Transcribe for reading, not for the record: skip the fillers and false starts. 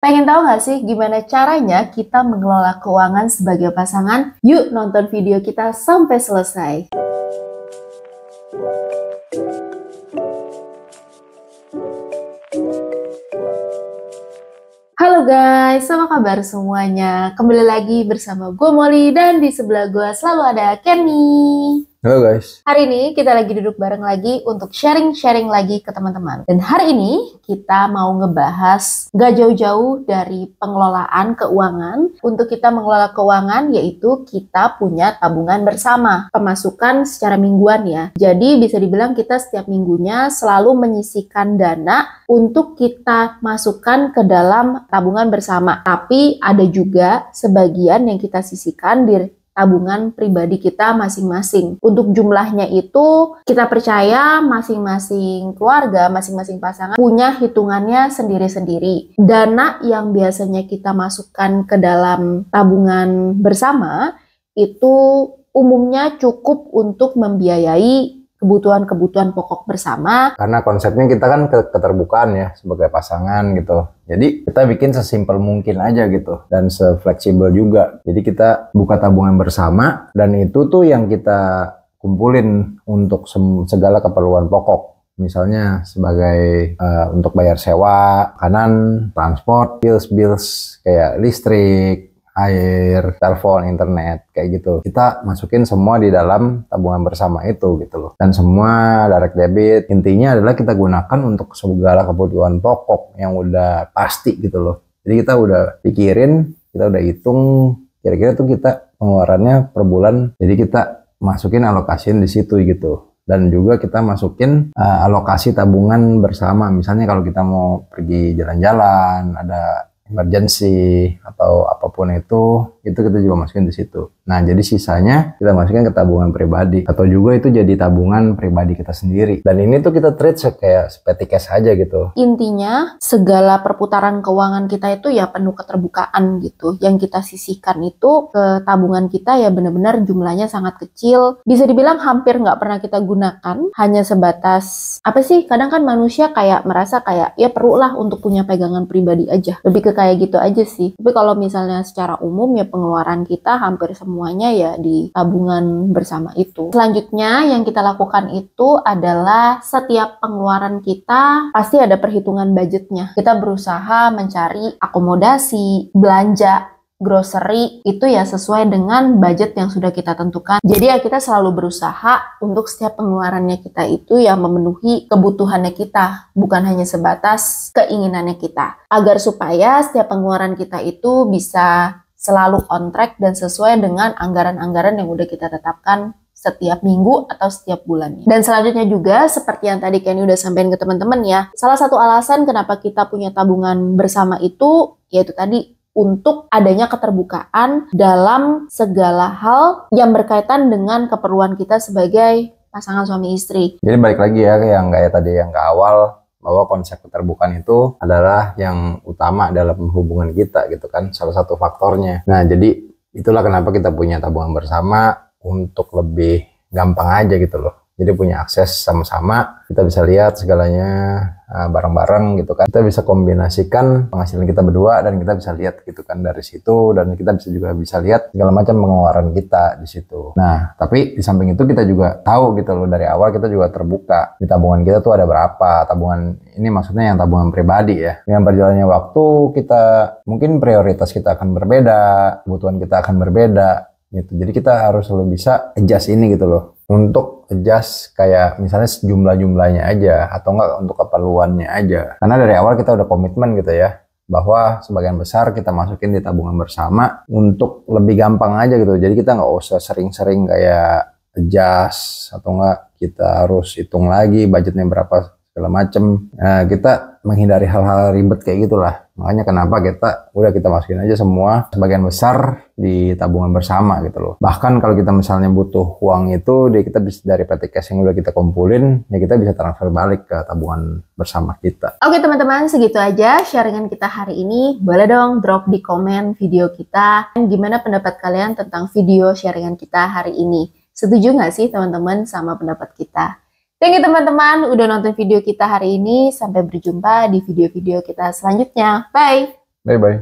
Pengen tahu nggak sih gimana caranya kita mengelola keuangan sebagai pasangan? Yuk nonton video kita sampai selesai. Halo guys, apa kabar semuanya? Kembali lagi bersama gue Molly dan di sebelah gue selalu ada Kenny. Halo guys. Hari ini kita lagi duduk bareng lagi untuk sharing-sharing lagi ke teman-teman. Dan hari ini kita mau ngebahas gak jauh-jauh dari pengelolaan keuangan. Untuk kita mengelola keuangan yaitu kita punya tabungan bersama. Pemasukan secara mingguan ya. Jadi bisa dibilang kita setiap minggunya selalu menyisihkan dana untuk kita masukkan ke dalam tabungan bersama. Tapi ada juga sebagian yang kita sisihkan di tabungan pribadi kita masing-masing. Untuk jumlahnya itu kita percaya masing-masing keluarga, masing-masing pasangan punya hitungannya sendiri-sendiri. Dana yang biasanya kita masukkan ke dalam tabungan bersama itu umumnya cukup untuk membiayai kebutuhan-kebutuhan pokok bersama. Karena konsepnya kita kan keterbukaan ya sebagai pasangan gitu. Jadi kita bikin sesimpel mungkin aja gitu dan sefleksibel juga. Jadi kita buka tabungan bersama dan itu tuh yang kita kumpulin untuk segala keperluan pokok. Misalnya sebagai untuk bayar sewa, makanan, transport, bills kayak listrik, air, telepon, internet, kayak gitu. Kita masukin semua di dalam tabungan bersama itu gitu loh. Dan semua direct debit, intinya adalah kita gunakan untuk segala kebutuhan pokok yang udah pasti gitu loh. Jadi kita udah pikirin, kita udah hitung, kira-kira tuh kita pengeluarannya per bulan. Jadi kita masukin alokasiin di situ gitu. Dan juga kita masukin alokasi tabungan bersama. Misalnya kalau kita mau pergi jalan-jalan, ada emergency atau apapun itu kita juga masukin di situ. Nah, jadi sisanya kita masukin ke tabungan pribadi atau juga itu jadi tabungan pribadi kita sendiri. Dan ini tuh kita treat kayak petty cash aja gitu. Intinya segala perputaran keuangan kita itu ya penuh keterbukaan gitu. Yang kita sisihkan itu ke tabungan kita ya benar-benar jumlahnya sangat kecil. Bisa dibilang hampir nggak pernah kita gunakan. Hanya sebatas apa sih? Kadang kan manusia kayak merasa kayak ya perlulah untuk punya pegangan pribadi aja. Lebih ke kayak gitu aja sih. Tapi kalau misalnya secara umum ya pengeluaran kita hampir semuanya ya di tabungan bersama itu. Selanjutnya yang kita lakukan itu adalah setiap pengeluaran kita pasti ada perhitungan budgetnya. Kita berusaha mencari akomodasi, belanja, grocery itu ya sesuai dengan budget yang sudah kita tentukan. Jadi ya kita selalu berusaha untuk setiap pengeluarannya kita itu ya memenuhi kebutuhannya kita, bukan hanya sebatas keinginannya kita. Agar supaya setiap pengeluaran kita itu bisa selalu on track dan sesuai dengan anggaran-anggaran yang udah kita tetapkan setiap minggu atau setiap bulannya. Dan selanjutnya juga seperti yang tadi Kenny udah sampaikan ke teman-teman ya, salah satu alasan kenapa kita punya tabungan bersama itu yaitu tadi untuk adanya keterbukaan dalam segala hal yang berkaitan dengan keperluan kita sebagai pasangan suami istri. Jadi balik lagi ya yang kayak tadi yang ke awal, bahwa konsep keterbukaan itu adalah yang utama dalam hubungan kita gitu kan, salah satu faktornya. Nah, jadi itulah kenapa kita punya tabungan bersama untuk lebih gampang aja gitu loh. Jadi punya akses sama-sama, kita bisa lihat segalanya bareng-bareng gitu kan. Kita bisa kombinasikan penghasilan kita berdua dan kita bisa lihat gitu kan dari situ, dan kita juga bisa lihat segala macam pengeluaran kita di situ. Nah, tapi di samping itu kita juga tahu gitu loh, dari awal kita juga terbuka. Di tabungan kita tuh ada berapa, tabungan ini maksudnya yang tabungan pribadi ya. Dengan berjalannya waktu kita mungkin prioritas kita akan berbeda, kebutuhan kita akan berbeda gitu. Jadi kita harus selalu bisa adjust ini gitu loh. Untuk adjust kayak misalnya jumlah-jumlahnya aja atau enggak untuk keperluannya aja. Karena dari awal kita udah komitmen gitu ya, bahwa sebagian besar kita masukin di tabungan bersama untuk lebih gampang aja gitu. Jadi kita nggak usah sering-sering kayak adjust atau enggak kita harus hitung lagi budgetnya berapa segala macem. Nah, kita menghindari hal-hal ribet kayak gitulah. Makanya kenapa kita masukin aja semua sebagian besar di tabungan bersama gitu loh. Bahkan kalau kita misalnya butuh uang itu, kita bisa dari petty cash yang udah kita kumpulin, ya kita bisa transfer balik ke tabungan bersama kita. Oke teman-teman, segitu aja sharingan kita hari ini. Boleh dong drop di komen video kita. Gimana pendapat kalian tentang video sharingan kita hari ini? Setuju nggak sih teman-teman sama pendapat kita? Thank you teman-teman udah nonton video kita hari ini. Sampai berjumpa di video-video kita selanjutnya. Bye! Bye-bye.